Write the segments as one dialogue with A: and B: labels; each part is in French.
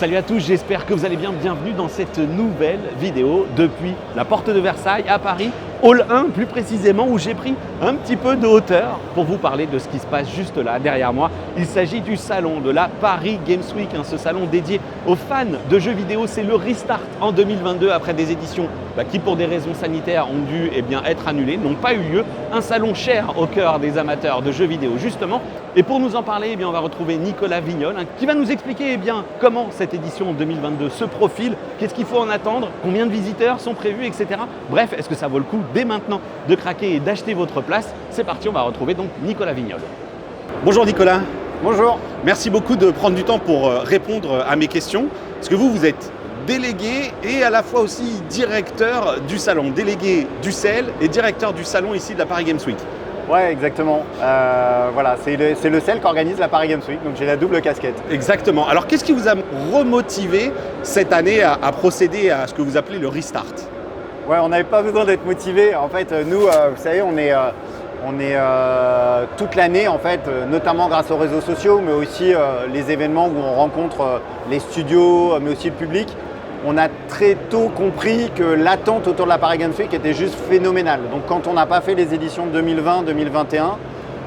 A: Salut à tous, j'espère que vous allez bien. Bienvenue dans cette nouvelle vidéo depuis la porte de Versailles à Paris, Hall 1 plus précisément, où j'ai pris un petit peu de hauteur pour vous parler de ce qui se passe juste là derrière moi. Il s'agit du salon de la Paris Games Week, ce salon dédié aux fans de jeux vidéo. C'est le restart en 2022 après des éditions qui pour des raisons sanitaires ont dû être annulées, n'ont pas eu lieu. Un salon cher au cœur des amateurs de jeux vidéo justement. Et pour nous en parler, on va retrouver Nicolas Vignol qui va nous expliquer comment cette édition 2022 se profile, qu'est-ce qu'il faut en attendre, combien de visiteurs sont prévus, etc. Bref, est-ce que ça vaut le coup dès maintenant de craquer et d'acheter votre place? C'est parti, on va retrouver donc Nicolas Vignol. Bonjour Nicolas.
B: Bonjour.
A: Merci beaucoup de prendre du temps pour répondre à mes questions. Parce que vous êtes délégué et à la fois aussi directeur du salon, délégué du CEL et directeur du salon ici de la Paris Games Week.
B: Ouais, exactement. Voilà, c'est le CEL qui organise la Paris Games Week, donc j'ai la double casquette.
A: Exactement. Alors qu'est-ce qui vous a remotivé cette année à procéder à ce que vous appelez le restart?
B: Ouais, on n'avait pas besoin d'être motivé. En fait, nous, vous savez, on est toute l'année, en fait, notamment grâce aux réseaux sociaux, mais aussi les événements où on rencontre les studios, mais aussi le public. On a très tôt compris que l'attente autour de la Paris Games Week était juste phénoménale. Donc quand on n'a pas fait les éditions 2020-2021,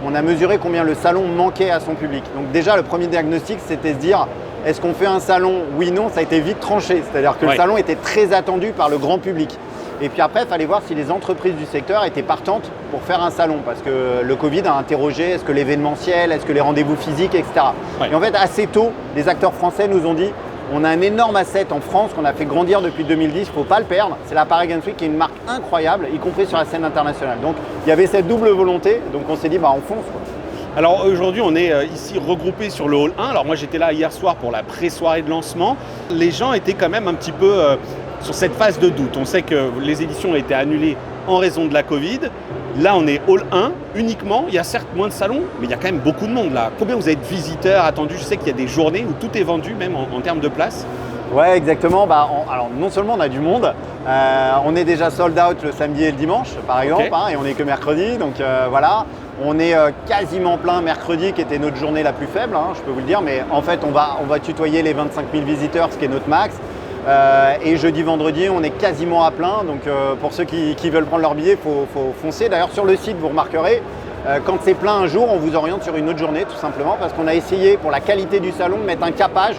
B: on a mesuré combien le salon manquait à son public. Donc déjà, le premier diagnostic, c'était se dire, est-ce qu'on fait un salon? Oui, non, ça a été vite tranché. C'est-à-dire que le salon était très attendu par le grand public. Et puis après, il fallait voir si les entreprises du secteur étaient partantes pour faire un salon. Parce que le Covid a interrogé, est-ce que l'événementiel, est-ce que les rendez-vous physiques, etc. Ouais. Et en fait, assez tôt, les acteurs français nous ont dit, on a un énorme asset en France qu'on a fait grandir depuis 2010, il ne faut pas le perdre. C'est la Paris Games Week qui est une marque incroyable, y compris sur la scène internationale. Donc il y avait cette double volonté, donc on s'est dit on fonce quoi.
A: Alors aujourd'hui on est ici regroupés sur le hall 1. Alors moi j'étais là hier soir pour la pré-soirée de lancement. Les gens étaient quand même un petit peu sur cette phase de doute. On sait que les éditions ont été annulées en raison de la Covid. Là, on est Hall 1 uniquement. Il y a certes moins de salons, mais il y a quand même beaucoup de monde là. Combien vous avez de visiteurs attendus? Je sais qu'il y a des journées où tout est vendu, même en termes de place.
B: Ouais, exactement. Alors, non seulement on a du monde, on est déjà sold out le samedi et le dimanche, par exemple, et on n'est que mercredi. Donc voilà, on est quasiment plein mercredi, qui était notre journée la plus faible, je peux vous le dire. Mais en fait, on va tutoyer les 25 000 visiteurs, ce qui est notre max. Et jeudi, vendredi, on est quasiment à plein. Donc pour ceux qui veulent prendre leur billet, il faut foncer. D'ailleurs, sur le site, vous remarquerez, quand c'est plein un jour, on vous oriente sur une autre journée, tout simplement, parce qu'on a essayé, pour la qualité du salon, de mettre un capage.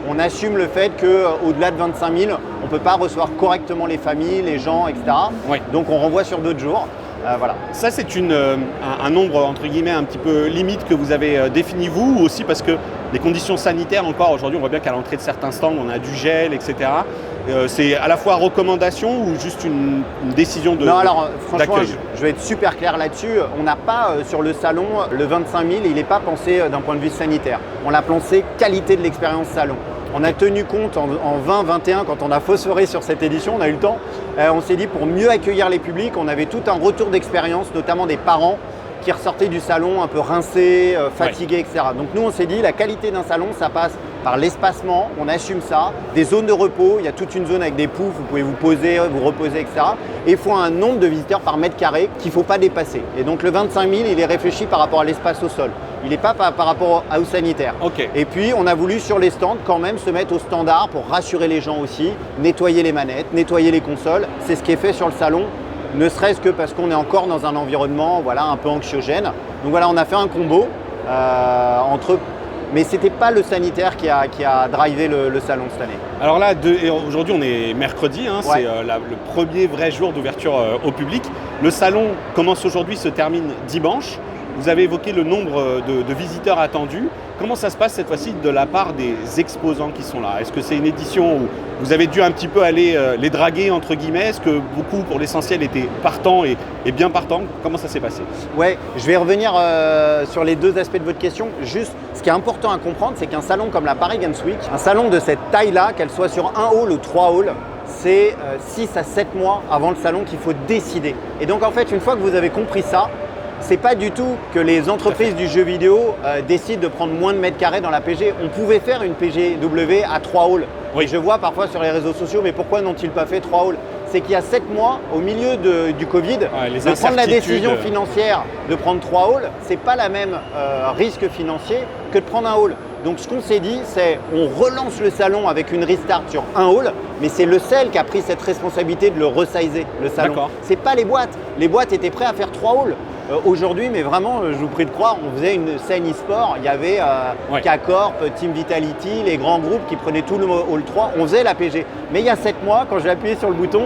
B: On assume le fait qu'au-delà de 25 000, on ne peut pas recevoir correctement les familles, les gens, etc. Oui. Donc on renvoie sur d'autres jours. Voilà.
A: Ça, c'est un nombre, entre guillemets, un petit peu limite que vous avez défini vous, ou aussi parce que les conditions sanitaires, encore aujourd'hui, on voit bien qu'à l'entrée de certains stands, on a du gel, etc. C'est à la fois recommandation ou juste une décision de.
B: Non, alors franchement, je vais être super clair là-dessus. On n'a pas sur le salon, le 25 000, il n'est pas pensé d'un point de vue sanitaire. On l'a pensé qualité de l'expérience salon. On a tenu compte en 2021, quand on a phosphoré sur cette édition, on a eu le temps, on s'est dit pour mieux accueillir les publics, on avait tout un retour d'expérience, notamment des parents qui ressortaient du salon un peu rincés, fatigués, etc. Donc nous on s'est dit la qualité d'un salon, ça passe par l'espacement, on assume ça, des zones de repos, il y a toute une zone avec des poufs, vous pouvez vous poser, vous reposer, etc. Et il faut un nombre de visiteurs par mètre carré qu'il ne faut pas dépasser. Et donc le 25 000, il est réfléchi par rapport à l'espace au sol. Il n'est pas par rapport au sanitaire.
A: Okay.
B: Et puis, on a voulu sur les stands quand même se mettre au standard pour rassurer les gens aussi, nettoyer les manettes, nettoyer les consoles. C'est ce qui est fait sur le salon, ne serait-ce que parce qu'on est encore dans un environnement un peu anxiogène. Donc voilà, on a fait un combo entre... Mais ce n'était pas le sanitaire qui a drivé le salon cette année.
A: Alors là, aujourd'hui, on est mercredi, c'est le premier vrai jour d'ouverture au public. Le salon commence aujourd'hui, se termine dimanche. Vous avez évoqué le nombre de visiteurs attendus. Comment ça se passe cette fois-ci de la part des exposants qui sont là? Est-ce que c'est une édition où vous avez dû un petit peu aller les draguer, entre guillemets? Est-ce que beaucoup, pour l'essentiel, étaient partants et bien partants? Comment ça s'est passé?
B: Ouais, je vais revenir sur les deux aspects de votre question. Juste, ce qui est important à comprendre, c'est qu'un salon comme la Paris Games Week, un salon de cette taille-là, qu'elle soit sur un hall ou 3 halls, c'est 6 à 7 mois avant le salon qu'il faut décider. Et donc, en fait, une fois que vous avez compris ça, c'est pas du tout que les entreprises du jeu vidéo décident de prendre moins de mètres carrés dans la PG. On pouvait faire une PGW à 3 halls. Oui. Et je vois parfois sur les réseaux sociaux, mais pourquoi n'ont-ils pas fait 3 halls? C'est qu'il y a 7 mois, au milieu du Covid, de prendre la décision financière de prendre 3 halls, c'est pas la même risque financier que de prendre un hall. Donc ce qu'on s'est dit, c'est on relance le salon avec une restart sur un hall, mais c'est le CEL qui a pris cette responsabilité de le resizer, le salon. C'est pas les boîtes. Les boîtes étaient prêtes à faire 3 halls. Aujourd'hui, mais vraiment, je vous prie de croire, on faisait une scène e-sport. Il y avait K-Corp, Team Vitality, les grands groupes qui prenaient tout le hall 3. On faisait la PG. Mais il y a 7 mois, quand j'ai appuyé sur le bouton,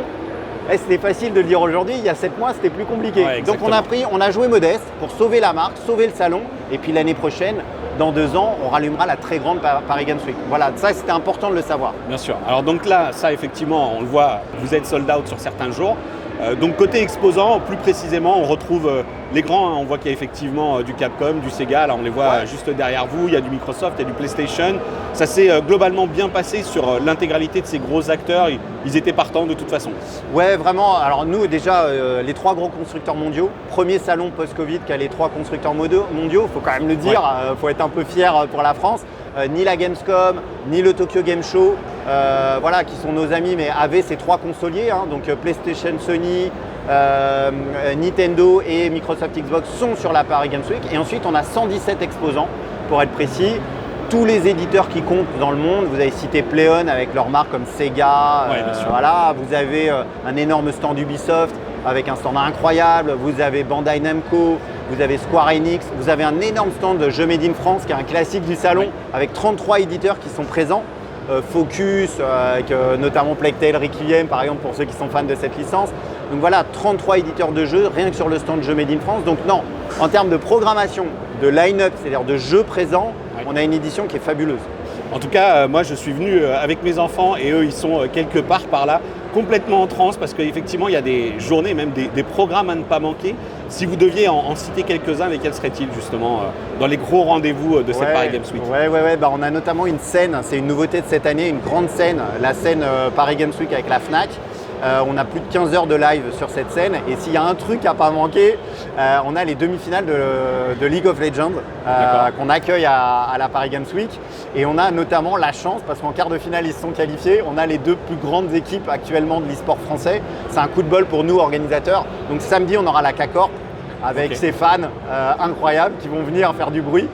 B: c'était facile de le dire aujourd'hui, il y a 7 mois, c'était plus compliqué. Donc on a joué modeste pour sauver la marque, sauver le salon. Et puis l'année prochaine, dans 2 ans, on rallumera la très grande Paris Games Week. Voilà, ça c'était important de le savoir.
A: Bien sûr. Alors donc là, ça effectivement, on le voit, vous êtes sold out sur certains jours. Donc côté exposant, plus précisément, on retrouve les grands. On voit qu'il y a effectivement du Capcom, du Sega. Là, on les voit juste derrière vous. Il y a du Microsoft, il y a du PlayStation. Ça s'est globalement bien passé sur l'intégralité de ces gros acteurs. Ils étaient partants de toute façon.
B: Ouais, vraiment. Alors nous, déjà, les 3 gros constructeurs mondiaux. Premier salon post-Covid qui a les 3 constructeurs mondiaux. Il faut quand même le dire. Il faut être un peu fier pour la France. Ni la Gamescom, ni le Tokyo Game Show, qui sont nos amis, mais avaient ces 3 consoliers, donc PlayStation, Sony, Nintendo et Microsoft Xbox sont sur la Paris Games Week. Et ensuite, on a 117 exposants, pour être précis. Tous les éditeurs qui comptent dans le monde, vous avez cité Pleon avec leurs marques comme Sega, vous avez un énorme stand Ubisoft avec un stand incroyable, vous avez Bandai Namco, vous avez Square Enix, vous avez un énorme stand de Jeux Made in France qui est un classique du salon avec 33 éditeurs qui sont présents. Focus, avec notamment Plague Tale Requiem par exemple pour ceux qui sont fans de cette licence. Donc voilà, 33 éditeurs de jeux, rien que sur le stand Jeux Made in France. Donc non, en termes de programmation, de line-up, c'est-à-dire de jeux présents, on a une édition qui est fabuleuse.
A: En tout cas, moi je suis venu avec mes enfants et eux ils sont quelque part par là, complètement en transe parce qu'effectivement il y a des journées, même des programmes à ne pas manquer. Si vous deviez en citer quelques-uns, lesquels seraient-ils justement dans les gros rendez-vous de cette Paris Games Week?
B: On a notamment une scène, c'est une nouveauté de cette année, une grande scène, la scène Paris Games Week avec la Fnac. On a plus de 15 heures de live sur cette scène et s'il y a un truc à pas manquer, on a les demi-finales de League of Legends qu'on accueille à la Paris Games Week et on a notamment la chance, parce qu'en quart de finale ils se sont qualifiés, on a les 2 plus grandes équipes actuellement de l'e-sport français. C'est un coup de bol pour nous organisateurs. Donc samedi on aura la K-Corp avec ses fans incroyables qui vont venir faire du bruit.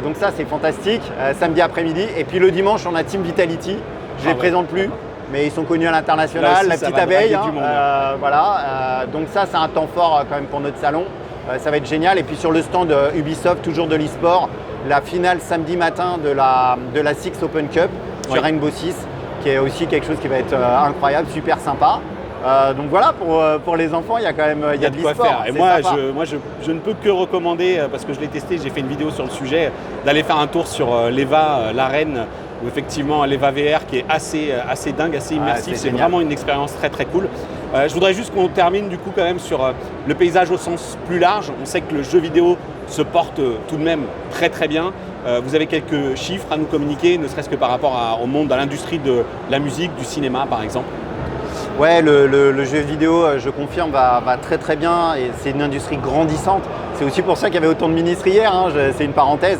B: Donc ça c'est fantastique, samedi après-midi. Et puis le dimanche on a Team Vitality, je ne les présente plus. Mais ils sont connus à l'international, la petite abeille. Donc ça, c'est un temps fort quand même pour notre salon. Ça va être génial. Et puis sur le stand Ubisoft, toujours de l'e-sport, la finale samedi matin de la Six Open Cup sur Rainbow Six, qui est aussi quelque chose qui va être incroyable, super sympa. Donc voilà, pour les enfants, il y a quand même de
A: quoi
B: l'e-sport.
A: faire. Et moi, je ne peux que recommander, parce que je l'ai testé, j'ai fait une vidéo sur le sujet, d'aller faire un tour sur l'EVA, l'arène, où effectivement l'EVA VR qui est assez dingue, assez immersif. C'est vraiment une expérience très très cool. Je voudrais juste qu'on termine du coup quand même sur le paysage au sens plus large. On sait que le jeu vidéo se porte tout de même très très bien. Vous avez quelques chiffres à nous communiquer, ne serait-ce que par rapport au monde, à l'industrie de la musique, du cinéma par exemple?
B: Ouais, le jeu vidéo, je confirme, va très très bien et c'est une industrie grandissante. C'est aussi pour ça qu'il y avait autant de ministres hier, c'est une parenthèse.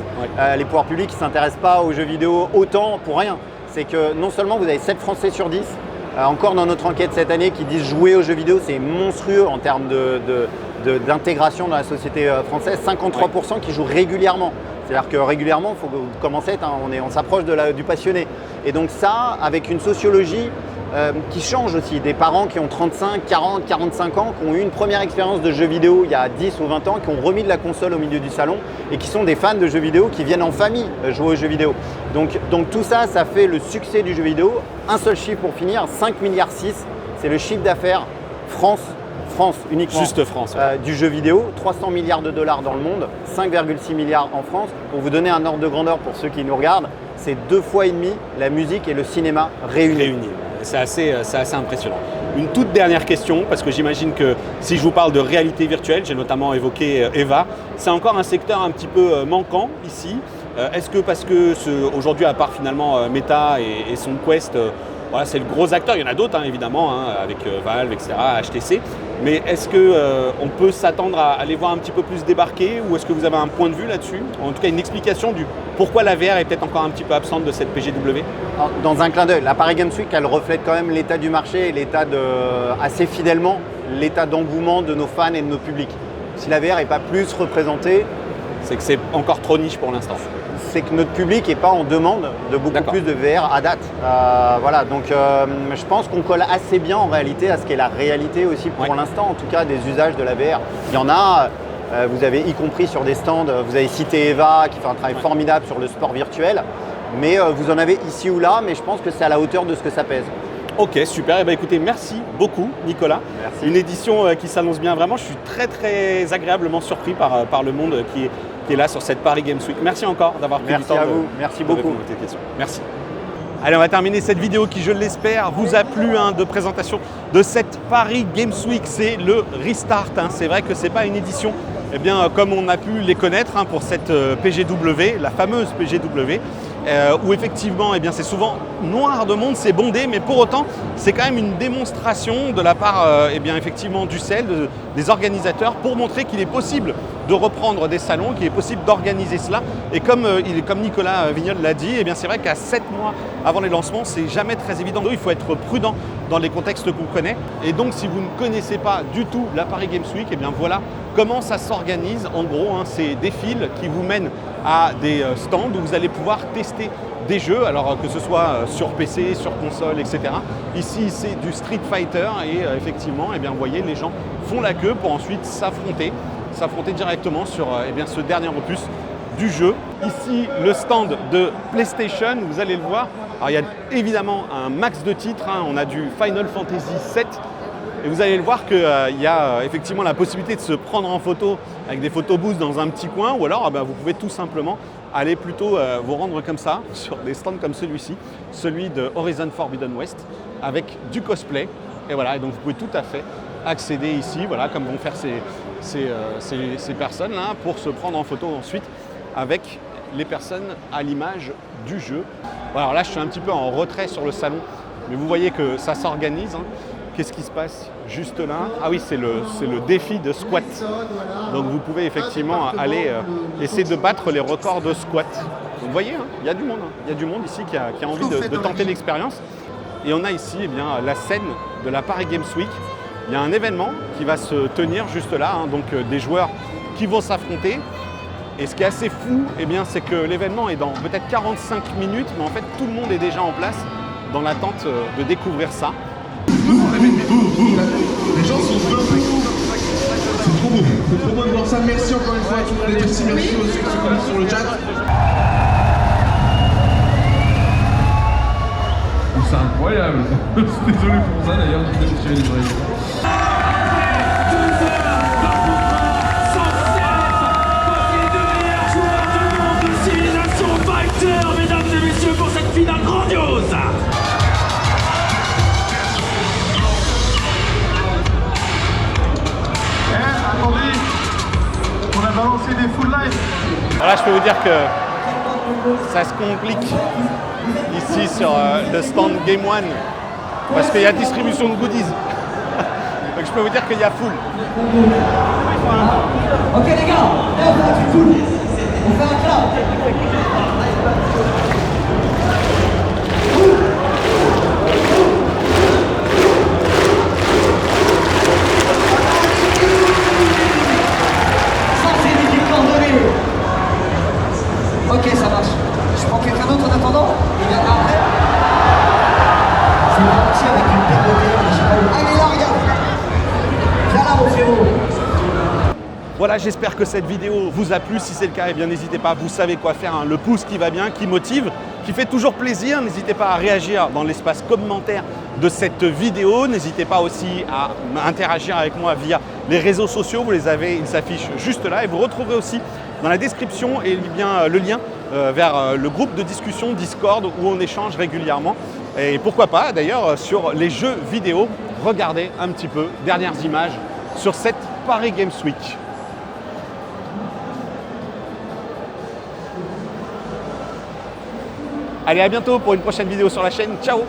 B: Les pouvoirs publics ne s'intéressent pas aux jeux vidéo autant pour rien. C'est que non seulement vous avez 7 Français sur 10, encore dans notre enquête cette année, qui disent jouer aux jeux vidéo, c'est monstrueux en termes d'intégration dans la société française, 53% qui jouent régulièrement. C'est-à-dire que régulièrement, il faut commencer, on s'approche du passionné. Et donc ça, avec une sociologie qui change aussi, des parents qui ont 35, 40, 45 ans, qui ont eu une première expérience de jeux vidéo il y a 10 ou 20 ans, qui ont remis de la console au milieu du salon et qui sont des fans de jeux vidéo, qui viennent en famille jouer aux jeux vidéo. Donc tout ça, ça fait le succès du jeu vidéo. Un seul chiffre pour finir, 5,6 milliards, c'est le chiffre d'affaires France uniquement.
A: Juste France.
B: Du jeu vidéo, 300 milliards de dollars dans le monde, 5,6 milliards en France. Pour vous donner un ordre de grandeur pour ceux qui nous regardent, c'est 2,5 fois la musique et le cinéma réunis.
A: C'est assez impressionnant. Une toute dernière question, parce que j'imagine que si je vous parle de réalité virtuelle, j'ai notamment évoqué EVA, c'est encore un secteur un petit peu manquant ici. Est-ce que parce que aujourd'hui, à part finalement Meta et son Quest, c'est le gros acteur, il y en a d'autres évidemment, avec Valve, etc., HTC, mais est-ce qu'on peut s'attendre à les voir un petit peu plus débarquer ou est-ce que vous avez un point de vue là-dessus? En tout cas, une explication du pourquoi la VR est peut-être encore un petit peu absente de cette PGW?
B: Dans un clin d'œil, la Paris Games Week, elle reflète quand même l'état du marché et assez fidèlement l'état d'engouement de nos fans et de nos publics. Si la VR n'est pas plus représentée,
A: c'est que c'est encore trop niche pour l'instant.
B: c'est que notre public n'est pas en demande de beaucoup plus de VR à date. Voilà, donc je pense qu'on colle assez bien en réalité à ce qu'est la réalité aussi pour l'instant, en tout cas des usages de la VR. Il y en a, vous avez y compris sur des stands, vous avez cité Eva qui fait un travail formidable sur le sport virtuel, mais vous en avez ici ou là, mais je pense que c'est à la hauteur de ce que ça pèse.
A: Ok, super. Écoutez, merci beaucoup, Nicolas.
B: Merci.
A: Une édition qui s'annonce bien. Vraiment, je suis très agréablement surpris par le monde qui est là sur cette Paris Games Week. Merci encore d'avoir pris du temps.
B: Merci à vous. Merci beaucoup.
A: Merci. Allez, on va terminer cette vidéo qui, je l'espère, vous a plu de présentation de cette Paris Games Week. C'est le restart. C'est vrai que ce n'est pas une édition comme on a pu les connaître pour cette PGW, la fameuse PGW. Où effectivement c'est souvent noir de monde, c'est bondé, mais pour autant c'est quand même une démonstration de la part effectivement du CEL, des organisateurs, pour montrer qu'il est possible de reprendre des salons, qu'il est possible d'organiser cela. Et comme Nicolas Vignol l'a dit, c'est vrai qu'à 7 mois avant les lancements, c'est jamais très évident. Il faut être prudent dans les contextes qu'on connaît. Et donc si vous ne connaissez pas du tout la Paris Games Week, voilà comment ça s'organise. En gros, c'est des fils qui vous mènent à des stands où vous allez pouvoir tester des jeux, alors que ce soit sur PC, sur console, etc. Ici, c'est du Street Fighter et effectivement, vous voyez, les gens font la queue pour ensuite s'affronter directement sur ce dernier opus du jeu. Ici, le stand de PlayStation, vous allez le voir. Alors, il y a évidemment un max de titres. On a du Final Fantasy VII. Et vous allez le voir qu'il y a effectivement la possibilité de se prendre en photo avec des photobooths dans un petit coin, ou alors vous pouvez tout simplement aller plutôt vous rendre comme ça sur des stands comme celui-ci, celui de Horizon Forbidden West, avec du cosplay. Et voilà, et donc vous pouvez tout à fait accéder ici, voilà, comme vont faire ces personnes-là, pour se prendre en photo ensuite avec les personnes à l'image du jeu. Alors là, je suis un petit peu en retrait sur le salon, mais vous voyez que ça s'organise. Qu'est-ce qui se passe juste là? Ah oui, c'est le défi de squat. Donc vous pouvez effectivement aller essayer de battre les records de squat. Vous voyez, il y a du monde. Il y a du monde ici qui a envie de tenter l'expérience. Et on a ici la scène de la Paris Games Week. Il y a un événement qui va se tenir juste là, donc des joueurs qui vont s'affronter. Et ce qui est assez fou, c'est que l'événement est dans peut-être 45 minutes, mais en fait tout le monde est déjà en place dans l'attente de découvrir ça.
C: Les gens sont debout. C'est trop beau. C'est trop beau de voir ça. Merci encore une fois à tout le monde. Merci aux ceux qui sont connectés sur le chat. C'est incroyable. Je suis désolé pour ça d'ailleurs. Je vais tirer les oreilles.
D: Mesdames et messieurs, pour cette finale grandiose.
C: Attendez, on a balancé des full life.
A: Voilà, je peux vous dire que ça se complique ici sur le stand Game One parce qu'il y a distribution de goodies. Donc je peux vous dire qu'il y a full.
E: Ok les gars, là on fait un truc cool. On fait un clap. Ça c'est une équipe coordonnée. Ok, ça marche. Je prends quelqu'un d'autre en attendant. Il viendra après. C'est parti avec une paire de terre, je sais pas où. Allez là, regarde. Viens là mon frérot.
A: Voilà, j'espère que cette vidéo vous a plu. Si c'est le cas, n'hésitez pas, vous savez quoi faire. Le pouce qui va bien, qui motive, qui fait toujours plaisir. N'hésitez pas à réagir dans l'espace commentaire de cette vidéo. N'hésitez pas aussi à interagir avec moi via les réseaux sociaux. Vous les avez, ils s'affichent juste là. Et vous retrouverez aussi dans la description le lien vers le groupe de discussion Discord où on échange régulièrement. Et pourquoi pas d'ailleurs sur les jeux vidéo. Regardez un petit peu, dernières images sur cette Paris Games Week. Allez, à bientôt pour une prochaine vidéo sur la chaîne. Ciao!